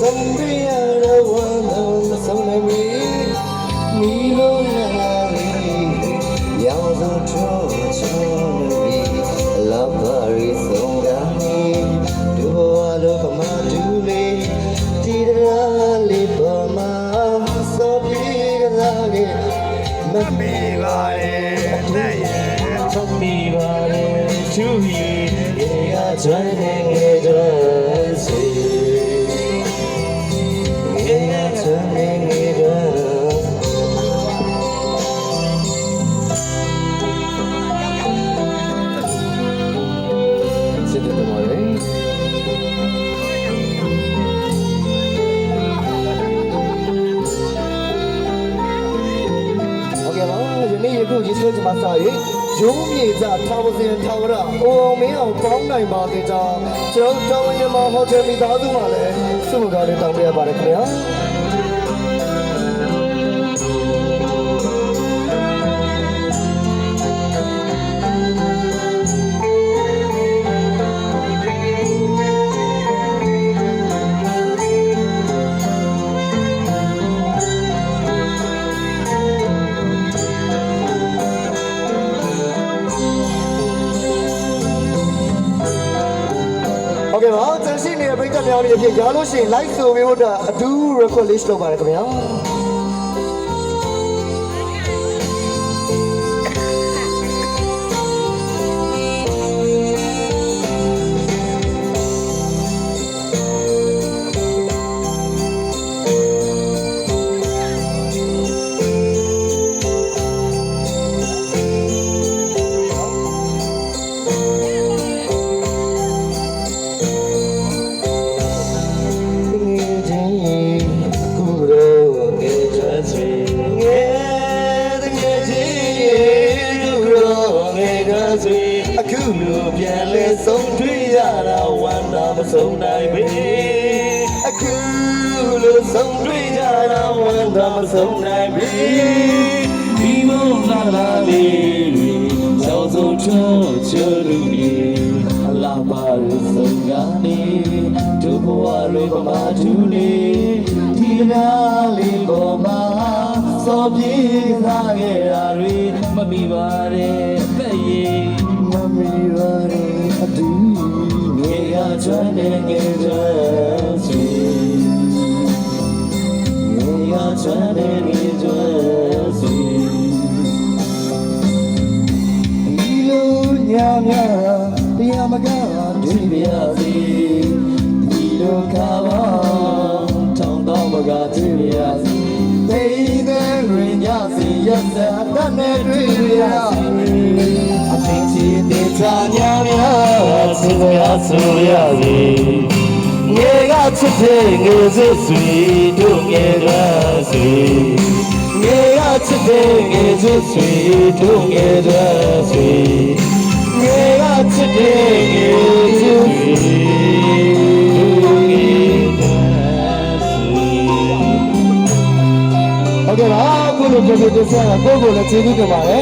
Somebody one somebody me lo na yaw so chori love very songani do lo kama do le ti da le pa ma so pi ga ge ma me ba le na ye so pi ba le chu hi ye ga chwan ne ge chwan si ye ga chwan ne ge chwanအခုဒီလိုဒီမှာစာရေးရုံးမြေကြထောင်စင်ထောင်ရအိုအောင်မင်းအောင်ပေါင်းနိုင်ပါသေးကြောင်းကျွန်တော်တောင်းရင်မဟိုတယ်မိသားစုမှာလည်းစုမကားလေးတောင်းပေးရပါတယ်ခင်ဗျာโอเคပါတန်ရှင်းနေတဲ့ပရိသတ်များလေးအဖြစ်ရလို့ရှိရင် like ဆိုပြီးတော့အတူ record list လုပ်ပါတယ်ခင်ဗျာအခုလိုပြန်လဲဆုံးတွေ့ရတာဝမ်းသာမဆုံးနိုင်ပေအခုလိုဆုံးတွေ့ရတာဝမ်းသာမဆုံးနိုင်ပေဒီမုန်းလာလာလေးတွေစောဆုံးချောချောလူကြီးအလားပါရဆုံးကနေဒုဘဝလိုပမာထူနေဒီနာလေးပေါ်မှာစောပြေးစားခဲ့တာတွေမမိပါနဲ့ပဲ့ရင်မမီပါနဲ့အတူငယ်ရချမ်းတဲ့ငယ်တဲ့စီငယ်ရချမ်းတဲ့ငယ်တဲ့စီဒီလိုညများတရားမကားတွေ့ပါစေဒီလိုခါပါထောင်တော့မကတွေ့ပါစေသိတဲ့ရင်ညစီရက်စက်တတ်နဲ့တွေ့ရစေအသိချီတဲ့ချာညာများဆူရဆူရစေငယ်ကချစ်တဲ့ငယ်စစ်ဆွေတို့ငယ်ကဆွေငယ်ကချစ်တဲ့ငယ်စစ်ဆွေတို့ငယ်ကဆွေငယ်ကချစ်တဲ့ငယ်စစ်ဆွေတို့ငယ်ကဆွေဟုတ်ကဲ့ပါအခုလိုပြောပြတဲ့ဆရာကကိုယ့်ကိုယ်လည်းကျေးဇူးတင်ပါတယ်